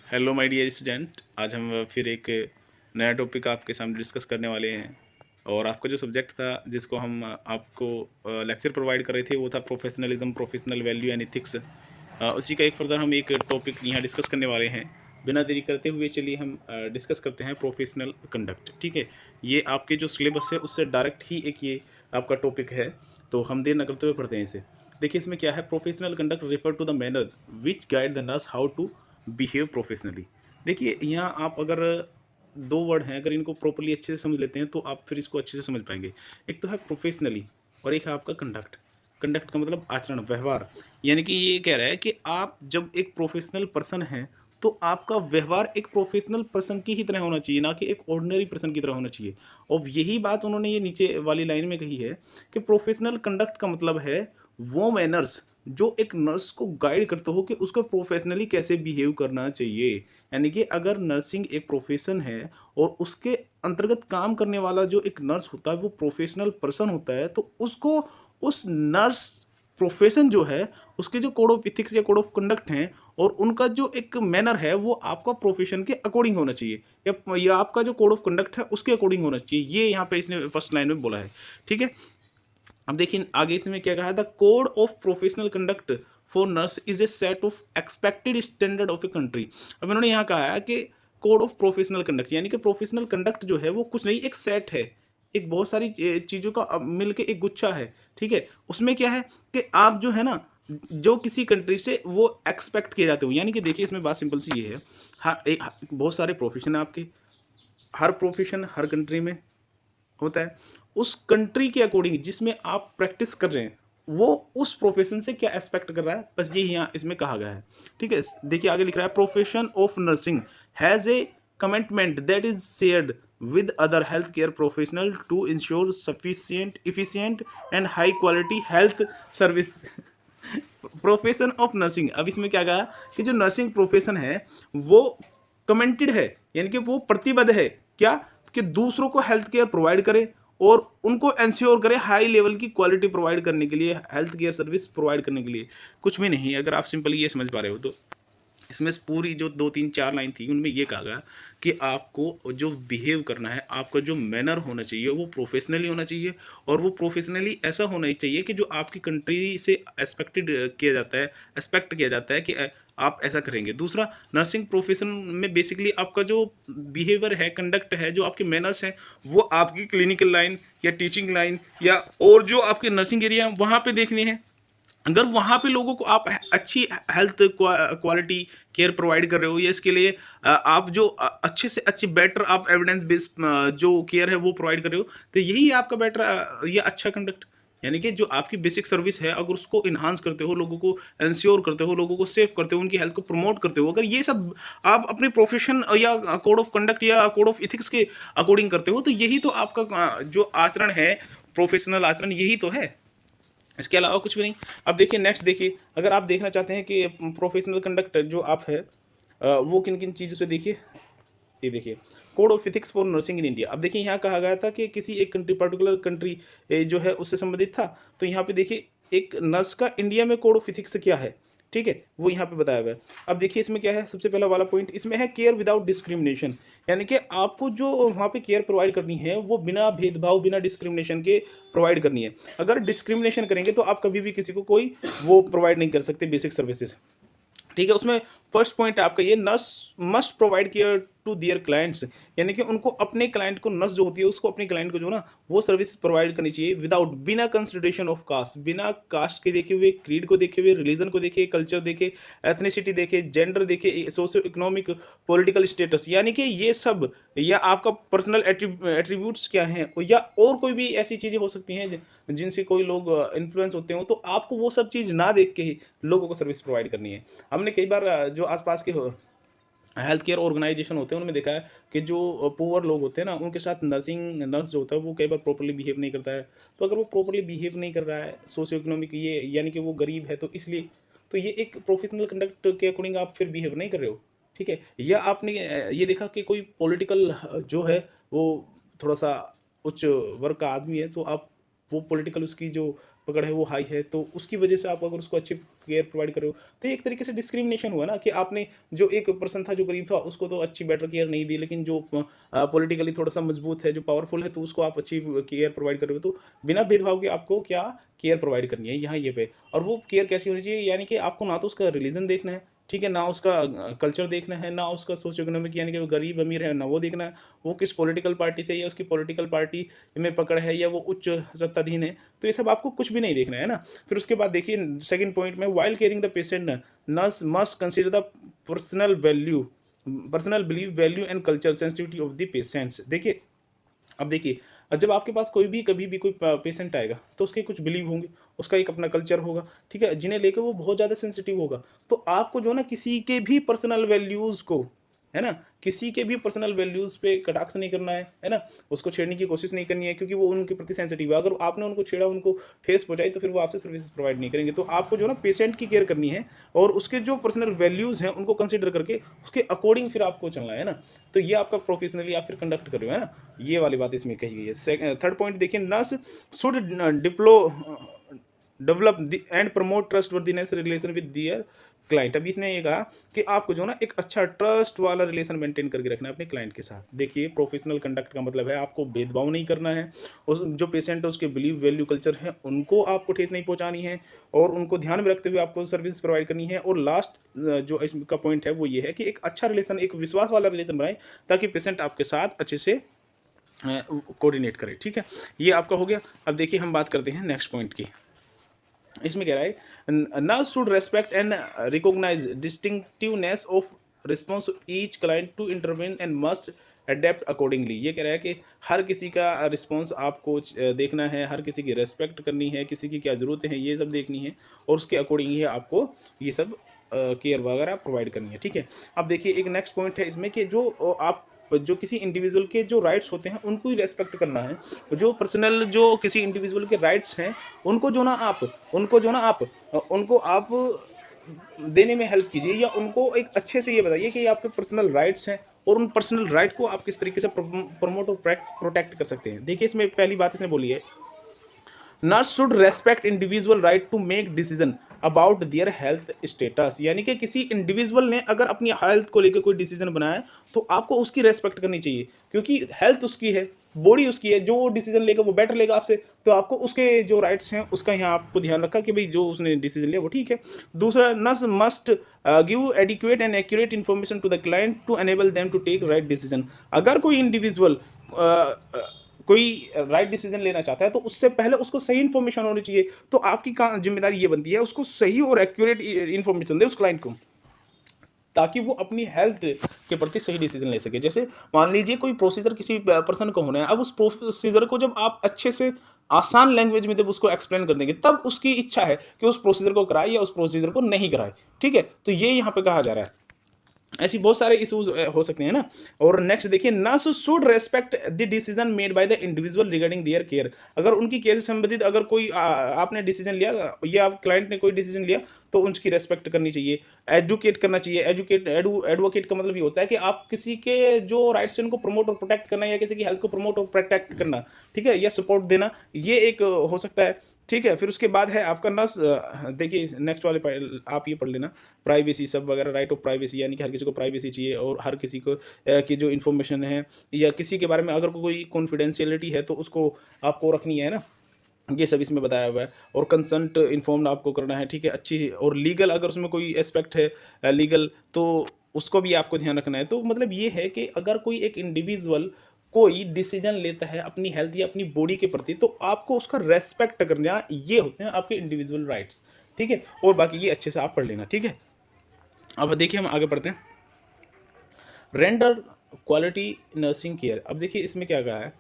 Hello my dear student, आज हम फिर एक नया टॉपिक आपके सामने डिस्कस करने वाले हैं। और आपका जो सब्जेक्ट था जिसको हम आपको लेक्चर प्रोवाइड कर रहे थे वो था professionalism, professional value and ethics. उसी का एक फर्दर हम एक टॉपिक यहाँ डिस्कस करने वाले हैं। बिना देरी करते हुए चलिए हम डिस्कस करते हैं प्रोफेशनल कंडक्ट। ठीक है, ये आपके जो सिलेबस है उससे डायरेक्ट ही एक ये आपका टॉपिक है, तो हम देर न करते हुए पढ़ते हैं इसे। देखिए इसमें क्या है, professional conduct refer to the manner which guide the nurse how to behave professionally. देखिए यहाँ आप अगर दो वर्ड हैं, अगर इनको प्रॉपरली अच्छे से समझ लेते हैं तो आप फिर इसको अच्छे से समझ पाएंगे। एक तो है प्रोफेशनली और एक है आपका कंडक्ट। कंडक्ट का मतलब आचरण, व्यवहार। यानी कि ये कह रहा है कि आप जब एक प्रोफेशनल पर्सन हैं तो आपका व्यवहार एक प्रोफेशनल पर्सन की ही तरह होना चाहिए, ना कि एक ऑर्डिनरी पर्सन की तरह होना चाहिए। और यही बात उन्होंने ये नीचे वाली लाइन में कही है कि प्रोफेशनल कंडक्ट का मतलब है वो मैनर्स जो एक नर्स को गाइड करते हो कि उसको प्रोफेशनली कैसे बिहेव करना चाहिए। यानी कि अगर नर्सिंग एक प्रोफेशन है और उसके अंतर्गत काम करने वाला जो एक नर्स होता है वो प्रोफेशनल पर्सन होता है, तो उसको उस नर्स प्रोफेशन जो है उसके जो कोड ऑफ इथिक्स या कोड ऑफ कंडक्ट हैं और उनका जो एक मैनर है वो आपका प्रोफेशन के अकॉर्डिंग होना चाहिए, या आपका जो कोड ऑफ कंडक्ट है उसके अकॉर्डिंग होना चाहिए। ये यहाँ पे इसने फर्स्ट लाइन में बोला है। ठीक है, अब देखिए आगे इसमें क्या कहा, the code of professional conduct for nurse is a set of expected standard of a country. अब इन्होंने यहाँ कहा है कि कोड ऑफ प्रोफेशनल कंडक्ट यानी कि प्रोफेशनल कंडक्ट जो है वो कुछ नहीं, एक सेट है, एक बहुत सारी चीज़ों का मिल के एक गुच्छा है। ठीक है, उसमें क्या है कि आप जो है ना, जो किसी कंट्री से वो एक्सपेक्ट किए जाते हो। यानी कि देखिए इसमें बात सिंपल सी ये है, बहुत सारे प्रोफेशन है आपके, हर प्रोफेशन हर कंट्री में होता है। उस कंट्री के अकॉर्डिंग जिसमें आप प्रैक्टिस कर रहे हैं वो उस प्रोफेशन से क्या एक्सपेक्ट कर रहा है, बस ये यहाँ इसमें कहा गया है। ठीक है, देखिए आगे लिख रहा है, profession of nursing has a commitment that is shared with other healthcare professional to ensure sufficient, efficient and high quality health service। Profession of nursing, अब इसमें क्या कहा कि जो नर्सिंग प्रोफेशन है वो कमेंटेड है, यानी कि वो प्रतिबद्ध है क्या, कि दूसरों को हेल्थ केयर प्रोवाइड करे और उनको इंश्योर करे हाई लेवल की क्वालिटी प्रोवाइड करने के लिए, हेल्थ केयर सर्विस प्रोवाइड करने के लिए। कुछ भी नहीं, अगर आप सिंपली ये समझ पा रहे हो तो इसमें पूरी जो 2 3 4 लाइन थी उनमें ये कहा गया कि आपको जो बिहेव करना है, आपका जो मैनर होना चाहिए वो प्रोफेशनली होना चाहिए। और वो प्रोफेशनली ऐसा होना ही चाहिए कि जो आपकी कंट्री से एक्सपेक्टेड किया जाता है, एक्सपेक्ट किया जाता है कि आप ऐसा करेंगे। दूसरा, नर्सिंग प्रोफेशन में बेसिकली आपका जो बिहेवियर है, कंडक्ट है, जो आपके मैनर्स हैं वो आपकी क्लिनिकल लाइन या टीचिंग लाइन या और जो आपके नर्सिंग एरिया है वहाँ पे देखने हैं। अगर वहाँ पे लोगों को आप अच्छी हेल्थ क्वालिटी केयर प्रोवाइड कर रहे हो, या इसके लिए आप जो अच्छे से अच्छी बेटर आप एविडेंस बेस्ड जो केयर है वो प्रोवाइड कर रहे हो, तो यही है आपका बेटर या अच्छा कंडक्ट। यानी कि जो आपकी बेसिक सर्विस है अगर उसको इन्हांस करते हो, लोगों को इंश्योर करते हो, लोगों को सेव करते हो, उनकी हेल्थ को प्रमोट करते हो, अगर ये सब आप अपने प्रोफेशन या कोड ऑफ कंडक्ट या कोड ऑफ इथिक्स के अकॉर्डिंग करते हो, तो यही तो आपका जो आचरण है, प्रोफेशनल आचरण यही तो है, इसके अलावा कुछ भी नहीं। अब देखिए नेक्स्ट, देखिए अगर आप देखना चाहते हैं कि प्रोफेशनल कंडक्ट जो आप है वो किन किन चीज़ों से, देखिए ये देखिए, code of ethics for nursing in India. अब देखिए यहाँ कहा गया था कि किसी एक कंट्री, पर्टिकुलर कंट्री जो है उससे संबंधित था, तो यहाँ पे देखिए एक नर्स का इंडिया में कोड ऑफ इथिक्स क्या है, ठीक है, वो यहाँ पे बताया हुआ है। अब देखिए इसमें क्या है, सबसे पहला वाला पॉइंट इसमें है केयर विदाउट डिस्क्रिमिनेशन। यानी कि आपको जो वहाँ पे केयर प्रोवाइड करनी है वो बिना भेदभाव, बिना डिस्क्रिमिनेशन के प्रोवाइड करनी है। अगर डिस्क्रिमिनेशन करेंगे तो आप कभी भी किसी को कोई वो प्रोवाइड नहीं कर सकते बेसिक सर्विसेज। ठीक है, उसमें फर्स्ट पॉइंट है आपका ये, nurse must provide care to their clients. यानी कि उनको अपने क्लाइंट को, नर्स जो होती है उसको अपने क्लाइंट को जो ना वो सर्विस प्रोवाइड करनी चाहिए विदाउट, बिना कंसिडरेशन ऑफ कास्ट, बिना कास्ट के देखे हुए, क्रीड को देखे हुए, रिलीजन को देखे, कल्चर देखे, एथनिसिटी देखे, जेंडर देखे, सोशियो इकोनॉमिक, पॉलिटिकल स्टेटस, यानी कि ये सब, या आपका पर्सनल एट्रीब्यूट्स क्या हैं, या और कोई भी ऐसी चीज़ें हो सकती हैं जिनसे कोई लोग इन्फ्लुएंस होते हो, तो आपको वो सब चीज़ ना देख के ही लोगों को सर्विस प्रोवाइड करनी है। हमने कई बार जो आसपास के हेल्थ केयर ऑर्गेनाइजेशन होते हैं उनमें देखा है कि जो पुअर लोग होते हैं ना उनके साथ नर्स जो होता है वो कई बार प्रॉपर्ली बिहेव नहीं करता है। तो अगर वो प्रॉपर्ली बिहेव नहीं कर रहा है, सोशियो इकोनॉमिक ये, यानी कि वो गरीब है, तो इसलिए तो ये एक प्रोफेशनल कंडक्ट के अकॉर्डिंग आप फिर बिहेव नहीं कर रहे हो। ठीक है, या आपने ये देखा कि कोई पॉलिटिकल जो है वो थोड़ा सा उच्च वर्ग का आदमी है, तो आप वो पॉलिटिकल उसकी जो पकड़ है वो हाई है, तो उसकी वजह से आप अगर उसको अच्छी केयर प्रोवाइड कर रहे हो तो ये एक तरीके से डिस्क्रिमिनेशन हुआ ना, कि आपने जो एक पर्सन था जो गरीब था उसको तो अच्छी बेटर केयर नहीं दी, लेकिन जो पॉलिटिकली थोड़ा सा मजबूत है, जो पावरफुल है, तो उसको आप अच्छी केयर प्रोवाइड कर रहे हो। तो बिना भेदभाव के आपको क्या केयर प्रोवाइड करनी है यहाँ ये पे। और वो केयर कैसी होनी चाहिए, यानी कि आपको ना तो उसका रिलीजन देखना है, ठीक है, ना उसका कल्चर देखना है, ना उसका सोशो इकोनॉमिक यानी कि वो गरीब अमीर है ना वो देखना है, वो किस पॉलिटिकल पार्टी से, या उसकी पॉलिटिकल पार्टी में पकड़ है, या वो उच्च सत्ताधीन है, तो ये सब आपको कुछ भी नहीं देखना है ना। फिर उसके बाद देखिए सेकंड पॉइंट में, while caring the patient nurse must consider the personal value personal believe value and culture sensitivity of the patients. देखिए अब देखिए, जब आपके पास कोई भी कभी भी कोई पेशेंट आएगा तो उसके कुछ बिलीव होंगे, उसका एक अपना कल्चर होगा, ठीक है, जिन्हें लेकर वो बहुत ज़्यादा सेंसिटिव होगा। तो आपको जो ना किसी के भी पर्सनल वैल्यूज़ को, है ना, किसी के भी पर्सनल वैल्यूज़ पे कटाक्ष नहीं करना है ना, उसको छेड़ने की कोशिश नहीं करनी है, क्योंकि वो उनके प्रति सेंसिटिव है। अगर आपने उनको छेड़ा, उनको ठेस पहुंचाई, तो फिर वो आपसे सर्विसेज प्रोवाइड नहीं करेंगे। तो आपको जो ना पेशेंट की केयर करनी है, और उसके जो पर्सनल वैल्यूज़ हैं उनको कंसिडर करके उसके अकॉर्डिंग फिर आपको चलना है ना। तो ये आपका प्रोफेशनली आप फिर कंडक्ट कर रहे हो, है ना, ये वाली बात इसमें कही गई है। थर्ड पॉइंट देखिए, nurse should develop and promote trustworthiness relation with their client. अभी इसने ये कहा कि आपको जो ना एक अच्छा ट्रस्ट वाला रिलेशन मेंटेन करके रखना है अपने क्लाइंट के साथ। देखिए प्रोफेशनल कंडक्ट का मतलब है आपको भेदभाव नहीं करना है, उस जो पेशेंट है उसके बिलीव वैल्यू कल्चर है उनको आपको ठेस नहीं पहुंचानी है, और उनको ध्यान में रखते हुए आपको सर्विस प्रोवाइड करनी है। और लास्ट जो इसका पॉइंट है वो ये है कि एक अच्छा रिलेशन, एक विश्वास वाला रिलेशन बनाए, ताकि पेशेंट आपके साथ अच्छे से कोऑर्डिनेट करे। ठीक है, ये आपका हो गया। अब देखिए हम बात करते हैं नेक्स्ट पॉइंट की। इसमें कह रहा है nurse should respect and recognise distinctiveness of response each client to intervene and must adapt accordingly. ये कह रहा है कि हर किसी का रिस्पॉन्स आपको देखना है, हर किसी की रेस्पेक्ट करनी है, किसी की क्या ज़रूरतें हैं ये सब देखनी है, और उसके अकॉर्डिंग ही आपको ये सब केयर वगैरह प्रोवाइड करनी है। ठीक है, अब देखिए एक नेक्स्ट पॉइंट है इसमें कि जो किसी इंडिविजुअल के जो राइट्स होते हैं उनको ही रेस्पेक्ट करना है। जो पर्सनल जो किसी इंडिविजुअल के राइट्स हैं उनको जो ना आप देने में हेल्प कीजिए, या उनको एक अच्छे से ये बताइए कि ये आपके पर्सनल राइट्स हैं, और उन पर्सनल राइट को आप किस तरीके से प्रमोट और प्रोटेक्ट कर सकते हैं। देखिए इसमें पहली बात इसने बोली है, nurse should respect individual right to make decision about their health status. यानी कि किसी इंडिविजुअल ने अगर अपनी हेल्थ को लेकर कोई डिसीजन बनाया है तो आपको उसकी रेस्पेक्ट करनी चाहिए, क्योंकि हेल्थ उसकी है, बॉडी उसकी है, जो वो डिसीजन लेगा वो बेटर लेगा आपसे, तो आपको उसके जो राइट्स हैं उसका यहाँ आपको ध्यान रखा कि भाई जो उसने डिसीजन लिया वो ठीक है। दूसरा, nurse must give adequate and accurate information to the client to enable them to take right decision. अगर कोई इंडिविजुअल कोई राइट डिसीजन लेना चाहता है तो उससे पहले उसको सही इन्फॉर्मेशन होनी चाहिए। तो आपकी जिम्मेदारी ये बनती है उसको सही और एक्यूरेट इन्फॉर्मेशन दे उस क्लाइंट को, ताकि वो अपनी हेल्थ के प्रति सही डिसीजन ले सके। जैसे मान लीजिए कोई प्रोसीजर किसी पर्सन को होना है, अब उस प्रोसीजर को जब आप अच्छे से आसान लैंग्वेज में जब उसको एक्सप्लेन कर देंगे, तब उसकी इच्छा है कि उस प्रोसीजर को कराए या उस प्रोसीजर को नहीं कराए। ठीक है, तो ये यहाँ पे कहा जा रहा है। ऐसी बहुत सारे इशूज हो सकते हैं ना। और नेक्स्ट देखिए, nurse should respect the decision made by the individual regarding their care. अगर उनकी केयर से संबंधित अगर कोई आपने डिसीजन लिया या आप क्लाइंट ने कोई डिसीजन लिया तो उनकी रेस्पेक्ट करनी चाहिए, एडवोकेट करना चाहिए। एडवोकेट का मतलब ये होता है कि आप किसी के जो राइट्स हैं उनको प्रमोट और प्रोटेक्ट करना, या किसी की हेल्थ को प्रमोट और प्रोटेक्ट करना, ठीक है, या सपोर्ट देना, ये एक हो सकता है। ठीक है, फिर उसके बाद है आपका नर्स, देखिए नेक्स्ट वाले आप ये पढ़ लेना, प्राइवेसी सब वगैरह, राइट ऑफ प्राइवेसी, यानी कि हर किसी को प्राइवेसी चाहिए, और हर किसी को की जो इन्फॉर्मेशन है या किसी के बारे में अगर कोई कॉन्फिडेंशियलिटी है तो उसको आपको रखनी है ना, ये सब इसमें बताया हुआ है। और कंसर्ट इन्फॉर्म्ड आपको करना है, ठीक है, अच्छी। और लीगल अगर उसमें कोई एस्पेक्ट है लीगल, तो उसको भी आपको ध्यान रखना है। तो मतलब ये है कि अगर कोई एक इंडिविजुअल कोई डिसीजन लेता है अपनी हेल्थ या अपनी बॉडी के प्रति, तो आपको उसका रेस्पेक्ट करना, ये होते हैं आपके इंडिविजुअल राइट्स। ठीक है, और बाकी ये अच्छे से आप पढ़ लेना। ठीक है, अब देखिए हम आगे पढ़ते हैं, रेंडर क्वालिटी नर्सिंग केयर। अब देखिए इसमें क्या कहा है,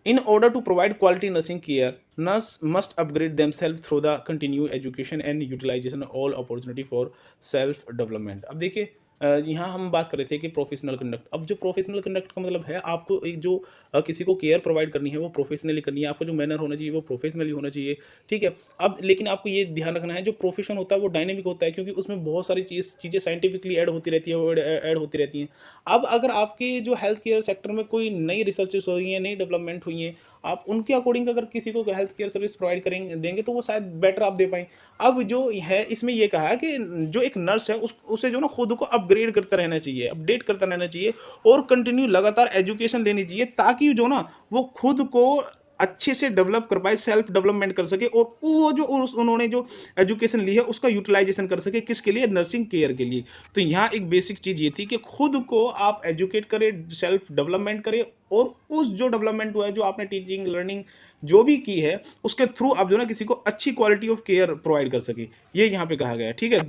in order to provide quality nursing care, nurse must upgrade themselves through the continued education and utilization of all opportunity for self development। अब देखिए यहाँ हम बात कर रहे थे कि प्रोफेशनल कंडक्ट। अब जो प्रोफेशनल कंडक्ट का मतलब है आपको एक जो किसी को केयर प्रोवाइड करनी है वो प्रोफेशनली करनी है, आपका जो मैनर होना चाहिए वो प्रोफेशनली होना चाहिए। ठीक है, अब लेकिन आपको ये ध्यान रखना है जो प्रोफेशन होता है वो डायनेमिक होता है, क्योंकि उसमें बहुत सारी चीज़ें साइंटिफिकली ऐड होती रहती है, वो ऐड होती रहती हैं। अब अगर आपके जो हेल्थ केयर सेक्टर में कोई नई रिसर्चेस हो रही हैं, नई डेवलपमेंट हुई हैं, आप उनके अकॉर्डिंग अगर किसी को हेल्थ केयर सर्विस प्रोवाइड करेंगे देंगे तो वो शायद बेटर आप दे पाएँ। अब जो है इसमें ये कहा है कि जो एक नर्स है उसे जो ना खुद को अपग्रेड करता रहना चाहिए, अपडेट करता रहना चाहिए और कंटिन्यू लगातार एजुकेशन लेनी चाहिए, ताकि जो ना वो खुद को अच्छे से डेवलप कर पाए, सेल्फ डेवलपमेंट कर सके और वो जो उन्होंने जो एजुकेशन ली है उसका यूटिलाइजेशन कर सके, किसके लिए? नर्सिंग केयर के लिए। तो यहाँ एक बेसिक चीज़ ये थी कि खुद को आप एजुकेट करें, सेल्फ डेवलपमेंट करें और उस जो डेवलपमेंट हुआ है, जो आपने टीचिंग लर्निंग जो भी की है, उसके थ्रू आप जो ना किसी को अच्छी क्वालिटी ऑफ केयर प्रोवाइड कर सके, ये यहाँ पे कहा गया है। ठीक है,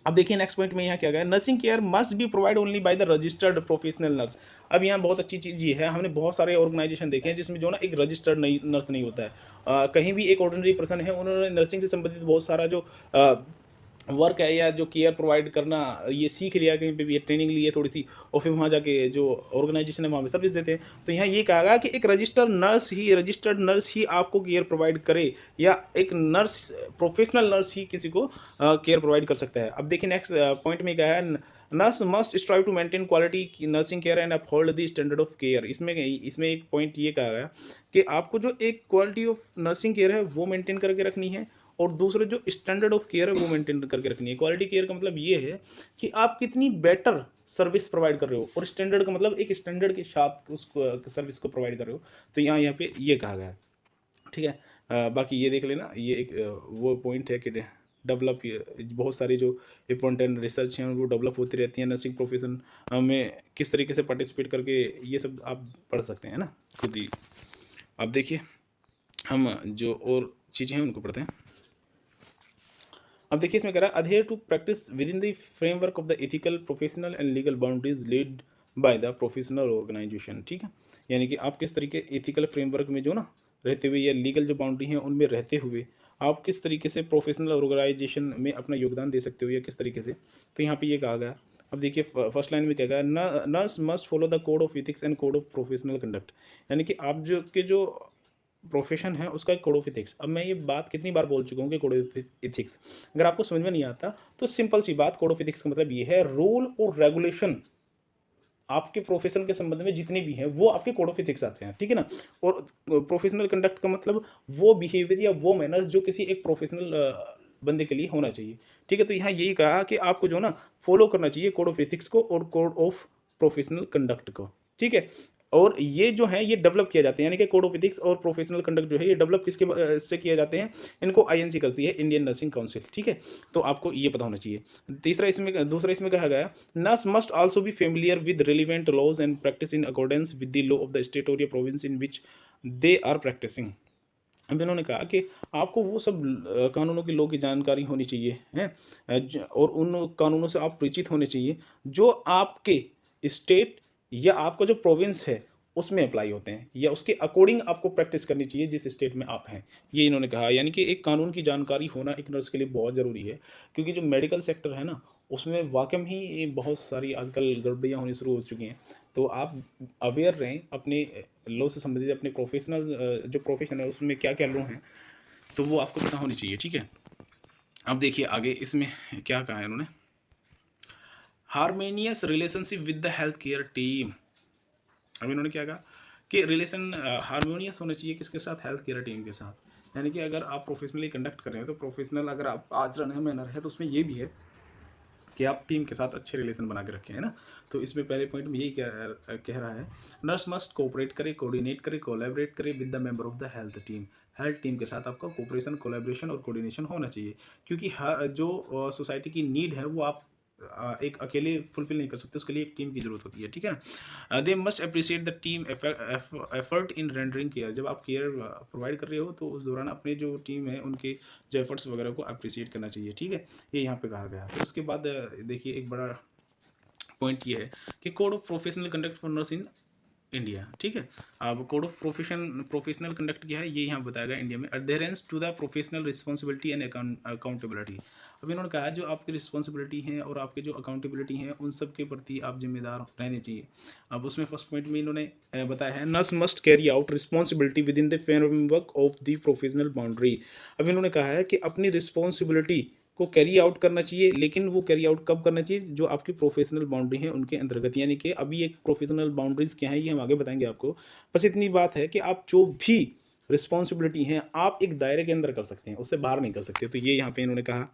अब देखिए नेक्स्ट पॉइंट में यहाँ क्या गया, nursing care must be provide only by the registered professional nurse. अब यहाँ बहुत अच्छी चीज़ ये है, हमने बहुत सारे ऑर्गेनाइजेशन देखे हैं जिसमें जो ना एक रजिस्टर्ड नर्स नहीं होता है। कहीं भी एक ऑर्डिनरी पर्सन है, उन्होंने नर्सिंग से संबंधित बहुत सारा जो वर्क है या जो केयर प्रोवाइड करना ये सीख लिया, कहीं पे भी ट्रेनिंग ली है थोड़ी सी, और फिर वहाँ जाके जो ऑर्गेनाइजेशन है वहाँ पे सर्विस देते हैं। तो यहाँ ये कहा गया कि एक रजिस्टर्ड नर्स ही आपको केयर प्रोवाइड करे, या एक नर्स प्रोफेशनल नर्स ही किसी को केयर प्रोवाइड कर सकता है। अब देखिए नेक्स्ट पॉइंट में क्या है, nurse must strive to maintain quality nursing care and uphold the standard of care. इसमें एक पॉइंट ये कहा गया कि आपको जो एक क्वालिटी ऑफ नर्सिंग केयर है वो मेंटेन करके रखनी है, और दूसरे जो स्टैंडर्ड ऑफ केयर है वो मेंटेन करके रखनी है। क्वालिटी केयर का मतलब ये है कि आप कितनी बेटर सर्विस प्रोवाइड कर रहे हो, और स्टैंडर्ड का मतलब एक स्टैंडर्ड के साथ उसको सर्विस को प्रोवाइड कर रहे हो। तो यहाँ पे ये कहा गया है। ठीक है, बाकी ये देख लेना, ये एक वो पॉइंट है कि डेवलप, बहुत सारी जो इंपॉर्टेंट रिसर्च हैं वो डेवलप होती रहती हैं नर्सिंग प्रोफेशन में, किस तरीके से पार्टिसिपेट करके, ये सब आप पढ़ सकते हैं ना खुद ही। अब देखिए हम जो और चीज़ें हैं उनको पढ़ते हैं। अब देखिए इसमें कह रहा है adhere to practice within the framework of the ethical professional and legal boundaries led by the professional organisation. ठीक है, यानी कि आप किस तरीके एथिकल फ्रेमवर्क में जो ना रहते हुए, या लीगल जो बाउंड्री हैं उनमें रहते हुए आप किस तरीके से प्रोफेशनल ऑर्गेनाइजेशन में अपना योगदान दे सकते हो, या किस तरीके से। तो यहाँ पे ये कहा गया। अब देखिए फर्स्ट लाइन में क्या कहा, nurse must follow the code of ethics and code of professional conduct. यानी कि आप जो प्रोफेशन है उसका एक कोड ऑफ एथिक्स। अब मैं ये बात कितनी बार बोल चुका हूँ कि कोड ऑफ एथिक्स, अगर आपको समझ में नहीं आता तो सिंपल सी बात, कोड ऑफ एथिक्स का मतलब ये है रूल और रेगुलेशन आपके प्रोफेशन के संबंध में जितने भी हैं वो आपके कोड ऑफ एथिक्स आते हैं। ठीक है ना, और प्रोफेशनल कंडक्ट का मतलब वो बिहेवियर या वो मैनर्स जो किसी एक प्रोफेशनल बंदे के लिए होना चाहिए। ठीक है, तो यहाँ यही कहा कि आपको जो ना फॉलो करना चाहिए कोड ऑफ एथिक्स को और कोड ऑफ प्रोफेशनल कंडक्ट को। ठीक है, और ये जो है ये डेवलप किया जाते हैं, यानी कि कोड ऑफ एथिक्स और प्रोफेशनल कंडक्ट जो है ये डेवलप किसके से किया जाते हैं, इनको आईएनसी करती है, इंडियन नर्सिंग काउंसिल। ठीक है, तो आपको ये पता होना चाहिए। दूसरा इसमें कहा गया, nurse must also be familiar with relevant laws and practice in accordance with the law of the state और province in which they are practising. अब इन्होंने कहा कि आपको वो सब कानूनों की लॉ की जानकारी होनी चाहिए है, और उन कानूनों से आप परिचित होने चाहिए जो आपके स्टेट या आपका जो प्रोविंस है उसमें अप्लाई होते हैं, या उसके अकॉर्डिंग आपको प्रैक्टिस करनी चाहिए जिस स्टेट में आप हैं। ये इन्होंने कहा, यानी कि एक कानून की जानकारी होना एक नर्स के लिए बहुत ज़रूरी है, क्योंकि जो मेडिकल सेक्टर है ना उसमें वाकई ही बहुत सारी आजकल गड़बड़ियाँ होनी शुरू हो चुकी हैं। तो आप अवेयर रहें अपने लॉ से संबंधित, अपने प्रोफेशनल जो प्रोफेशन है उसमें क्या क्या लॉ हैं तो वो आपको पता होनी चाहिए। ठीक है, अब देखिए आगे इसमें क्या कहा है इन्होंने, harmonious relationship with the health care team. अब इन्होंने क्या कहा कि रिलेशन हार्मोनियस होना चाहिए किसके साथ, हेल्थ केयर टीम के साथ। यानी कि अगर आप प्रोफेशनली कंडक्ट कर रहे हैं तो प्रोफेशनल अगर आप आचरण है, मैनर है, तो उसमें ये भी है कि आप टीम के साथ अच्छे रिलेशन बना के रखें, है ना। तो इसमें पहले पॉइंट में यही कह रहा है, नर्स मस्ट कोऑपरेट करे, कोऑर्डिनेट करे, कोलैबोरेट करे with the member of the health team. Health team के साथ आपका कोऑपरेशन, कोलैबोरेशन और कोऑर्डिनेशन होना चाहिए, क्योंकि जो सोसाइटी की नीड है वो आप एक अकेले फुलफिल नहीं कर सकते, उसके लिए एक टीम की जरूरत होती है। ठीक है ना, they must appreciate the team effort in rendering care. जब आप केयर प्रोवाइड कर रहे हो तो उस दौरान अपने जो टीम है उनके जो एफर्ट्स वगैरह को अप्रिशिएट करना चाहिए। ठीक है, ये यहाँ पे कहा गया। फिर उसके बाद देखिए एक बड़ा पॉइंट ये है कि code of professional conduct for nurse in India. ठीक है, अब कोड ऑफ प्रोफेशनल कंडक्ट क्या है ये यहाँ बताया गया इंडिया में, adherence to the professional responsibility and accountability. अब इन्होंने कहा जो आपकी रिस्पॉन्सिबिलिटी है और आपके जो अकाउंटेबिलिटी है उन सब के प्रति आप जिम्मेदार रहने चाहिए। अब उसमें फर्स्ट पॉइंट में इन्होंने बताया है, nurse must carry out responsibility with in the framework of the professional boundary. अब इन्होंने कहा है कि अपनी रिस्पॉन्सिबिलिटी को कैरी आउट करना चाहिए, लेकिन वो कैरी आउट कब करना चाहिए, जो आपकी प्रोफेशनल बाउंड्री है उनके अंतर्गत। यानी कि अभी एक प्रोफेशनल बाउंड्रीज़ क्या है ये हम आगे बताएंगे आपको। बस इतनी बात है कि आप जो भी रिस्पॉन्सिबिलिटी हैं आप एक दायरे के अंदर कर सकते हैं, उससे बाहर नहीं कर सकते। तो ये यहाँ पे इन्होंने कहा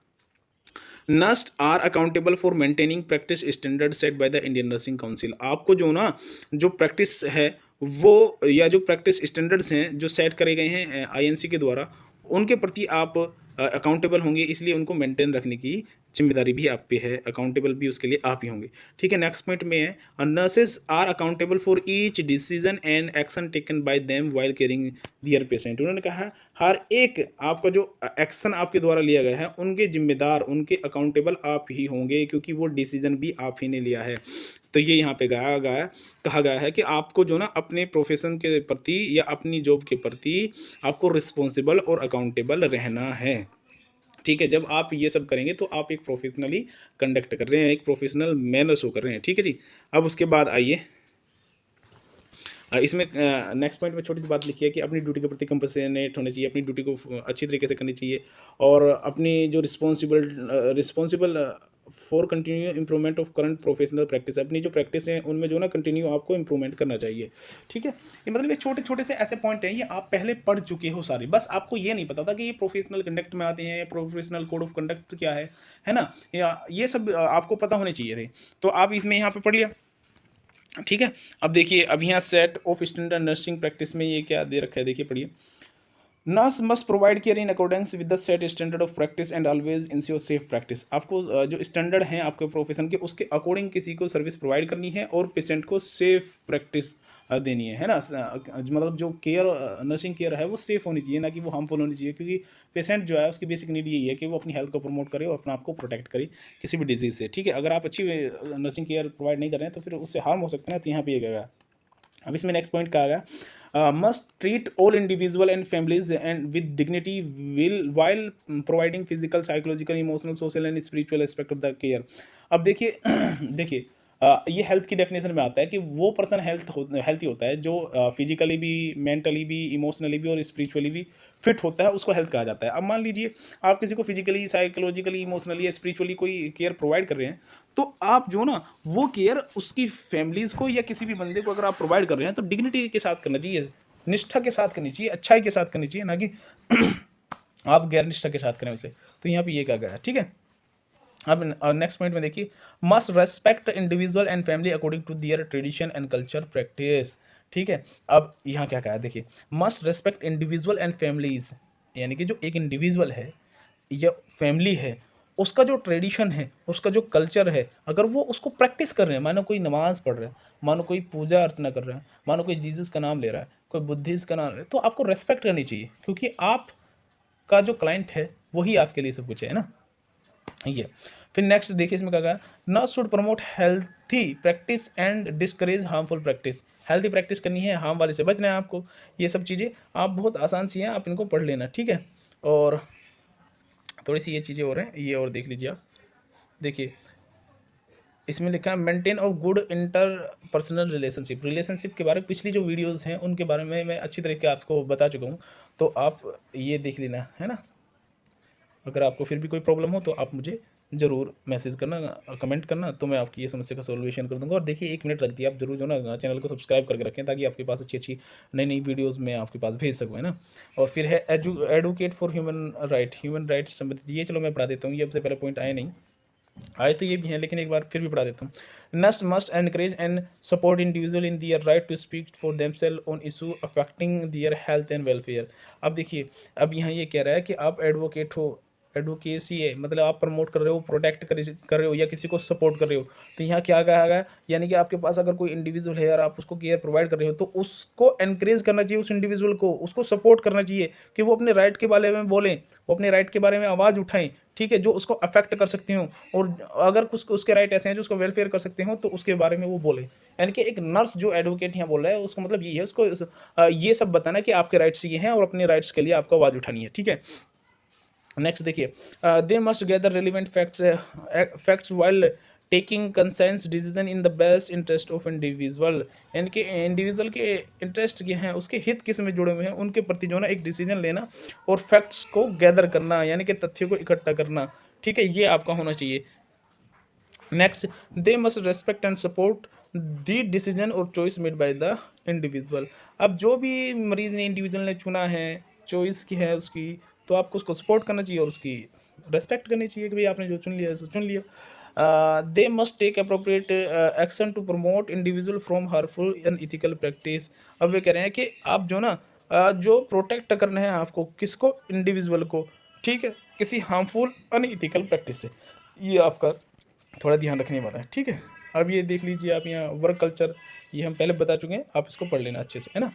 nurse are accountable for maintaining practice standard set by the Indian Nursing Council. आपको जो ना जो प्रैक्टिस है वो या जो प्रैक्टिस स्टैंडर्ड्स हैं जो सेट करे गए हैं आईएनसी के द्वारा, उनके प्रति आप अकाउंटेबल होंगे, इसलिए उनको मेंटेन रखने की जिम्मेदारी भी आप पे है, अकाउंटेबल भी उसके लिए आप ही होंगे। ठीक है, नेक्स्ट पॉइंट में है nurses are accountable for each decision and action taken by them while caring their patient. उन्होंने कहा हर एक आपका जो एक्शन आपके द्वारा लिया गया है उनके जिम्मेदार, उनके अकाउंटेबल आप ही होंगे, क्योंकि वो डिसीजन भी आप ही ने लिया है। तो ये यहाँ पे कहा गया है कि आपको जो ना अपने प्रोफेशन के प्रति या अपनी जॉब के प्रति आपको रिस्पॉन्सिबल और अकाउंटेबल रहना है। ठीक है, जब आप ये सब करेंगे तो आप एक प्रोफेशनली कंडक्ट कर रहे हैं, एक प्रोफेशनल मैनर शो कर रहे हैं। ठीक है जी, अब उसके बाद आइए इसमें नेक्स्ट पॉइंट में छोटी सी बात लिखी है कि अपनी ड्यूटी के प्रति कंपैशनेट होना चाहिए, अपनी ड्यूटी को अच्छी तरीके से करनी चाहिए, और अपनी जो responsible for continue improvement of current professional practice, अपनी जो प्रैक्टिस है उनमें जो ना कंटिन्यू आपको इंप्रूवमेंट करना चाहिए। ठीक है, ये मतलब ये छोटे छोटे से ऐसे पॉइंट हैं, ये आप पहले पढ़ चुके हो सारे, बस आपको ये नहीं पता था कि ये प्रोफेशनल कंडक्ट में आते हैं, प्रोफेशनल कोड ऑफ कंडक्ट क्या है ना, या ये सब आपको पता होने चाहिए थे, तो आप इसमें यहाँ पे पढ़ लिया। ठीक है, अब देखिए अब यहाँ set of standard nursing practice में ये क्या दे रखा है, देखिए पढ़िए। Nurse must provide care in accordance with the set standard of practice and always ensure safe practice. आपको जो स्टैंडर्ड हैं आपके प्रोफेशन के उसके अकॉर्डिंग किसी को सर्विस प्रोवाइड करनी है और पेशेंट को सेफ प्रैक्टिस देनी है ना। मतलब जो केयर नर्सिंग केयर है वो सेफ होनी चाहिए, ना कि वो हार्मफुल होनी चाहिए, क्योंकि पेशेंट जो है उसकी बेसिक नीड यही है कि वो अपनी हेल्थ को प्रमोट करे और अपने आप को प्रोटेक्ट करे किसी भी डिजीज़ से। ठीक है, अगर आप अच्छी नर्सिंग केयर प्रोवाइड नहीं कर रहे हैं तो फिर उससे हार्म हो सकता है ना, तो यहाँ पे ये गया। अब इसमें नेक्स्ट पॉइंट कहा गया must treat all individual and families and with dignity will while providing physical psychological emotional social and spiritual aspect of the care. अब देखिए देखिए ये हेल्थ की डेफिनेशन में आता है कि वो पर्सन हेल्थी होता है जो फिजिकली भी, मेंटली भी, इमोशनली भी और स्पिरिचुअली भी फिट होता है, उसको हेल्थ कहा जाता है। अब मान लीजिए आप किसी को फिजिकली, साइकोलॉजिकली, इमोशनली या स्पिरिचुअली कोई केयर प्रोवाइड कर रहे हैं, तो आप जो ना वो केयर उसकी फैमिलीज़ को या किसी भी बंदे को अगर आप प्रोवाइड कर रहे हैं तो डिग्निटी के साथ करना चाहिए, निष्ठा के साथ करनी चाहिए, अच्छाई के साथ करनी चाहिए, ना कि आप गैर निष्ठा के साथ करें उसे। तो यहाँ पे ये कहा गया है। ठीक है, अब नेक्स्ट पॉइंट में देखिए must respect individual and family according to their tradition and culture practice. ठीक है, अब यहाँ क्या कहा है देखिए, must respect individual and families, यानी कि जो एक इंडिविजुअल है या फैमिली है उसका जो ट्रेडिशन है, उसका जो कल्चर है, अगर वो उसको प्रैक्टिस कर रहे हैं, मानो कोई नमाज पढ़ रहा है, मानो कोई पूजा अर्चना कर रहा है, मानो कोई जीसस का नाम ले रहा है, कोई बुद्धिस्ट का नाम ले रहा है, तो आपको रेस्पेक्ट करनी चाहिए, क्योंकि आप का जो क्लाइंट है वही आपके लिए सब कुछ है ना। ये फिर नेक्स्ट देखिए इसमें क्या कहा, nurse should promote healthy practice and discourage harmful practice. Healthy practice करनी है, हार्म वाले से बचना है आपको। ये सब चीज़ें आप बहुत आसान सी हैं, आप इनको पढ़ लेना। ठीक है, और थोड़ी सी ये चीज़ें और हैं, ये और देख लीजिए आप। देखिए इसमें लिखा है maintain of good inter personal relationship के बारे में पिछली जो वीडियोस हैं उनके बारे में मैं अच्छी तरीके आपको बता चुका हूँ, तो आप ये देख लेना है ना। अगर आपको फिर भी कोई प्रॉब्लम हो तो आप मुझे ज़रूर मैसेज करना, कमेंट करना, तो मैं आपकी ये समस्या का सॉल्यूशन कर दूंगा। और देखिए 1 मिनट रखती है, आप जरूर जो ना चैनल को सब्सक्राइब करके रखें ताकि आपके पास अच्छी अच्छी नई नई वीडियोस मैं आपके पास भेज सकूँ, है ना। और फिर है एडवोकेट फॉर ह्यूमन राइट्स संबंधित, ये चलो मैं पढ़ा देता हूँ, ये सबसे पहले पॉइंट आए नहीं, आए तो ये भी हैं लेकिन एक बार फिर भी पढ़ा देता हूँ। Nurse must encourage and support individual in their right to speak for themselves on issue affecting their health and welfare. अब देखिए अब यहाँ ये कह रहा है कि आप एडवोकेट हो, एडवोकेसी है मतलब आप प्रमोट कर रहे हो, प्रोटेक्ट कर रहे हो या किसी को सपोर्ट कर रहे हो। तो यहाँ क्या कहा गया, यानी कि आपके पास अगर कोई इंडिविजुअल है और आप उसको केयर प्रोवाइड कर रहे हो तो उसको एनकरेज करना चाहिए, उस इंडिविजुअल को उसको सपोर्ट करना चाहिए कि वो अपने राइट के बारे में बोलें, वो अपने राइट के बारे में आवाज़ उठाएं। ठीक है, जो उसको अफेक्ट कर सकते हो, और अगर कुछ उसके राइट ऐसे हैं जो उसको वेलफेयर कर सकते हो तो उसके बारे में वो बोले। यानी कि एक नर्स जो एडवोकेट यहाँ बोल रहा है उसका मतलब ये है, उसको ये सब बताना कि आपके राइट्स ये हैं और अपने राइट्स के लिए आपको आवाज़ उठानी है। ठीक है, नेक्स्ट देखिए they must gather relevant facts while taking conscience decision in the best interest of individual, यानी कि इंडिविजुअल के इंटरेस्ट के हैं, उसके हित किस में जुड़े हुए हैं उनके प्रति जो ना एक डिसीजन लेना और फैक्ट्स को गैदर करना, यानी कि तथ्यों को इकट्ठा करना। ठीक है, ये आपका होना चाहिए। Next, they must respect and support the decision और choice made by the individual. अब जो भी मरीज़ ने, इंडिविजुअल ने चुना है, चॉइस की है उसकी, तो आपको उसको सपोर्ट करना चाहिए और उसकी रेस्पेक्ट करनी चाहिए कि भाई आपने जो चुन लिया सो चुन लिया। They must take appropriate action to promote individual from harmful unethical practice. अब वे कह रहे हैं कि आप जो ना जो प्रोटेक्ट करना है आपको, किसको, इंडिविजुअल को, ठीक है, किसी हार्मफुल अनइथिकल प्रैक्टिस से, ये आपका थोड़ा ध्यान रखने वाला है, ठीक है। अब ये देख लीजिए आप यहाँ वर्क कल्चर, ये हम पहले बता चुके हैं, आप इसको पढ़ लेना अच्छे से, है ना।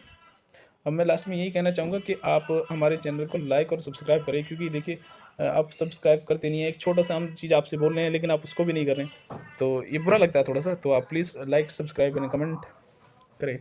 अब मैं लास्ट में यही कहना चाहूँगा कि आप हमारे चैनल को लाइक और सब्सक्राइब करें, क्योंकि देखिए आप सब्सक्राइब करते नहीं है, एक छोटा सा हम चीज़ आपसे बोल रहे हैं लेकिन आप उसको भी नहीं कर रहे हैं, तो ये बुरा लगता है थोड़ा सा। तो आप प्लीज़ लाइक, सब्सक्राइब करें, कमेंट करें।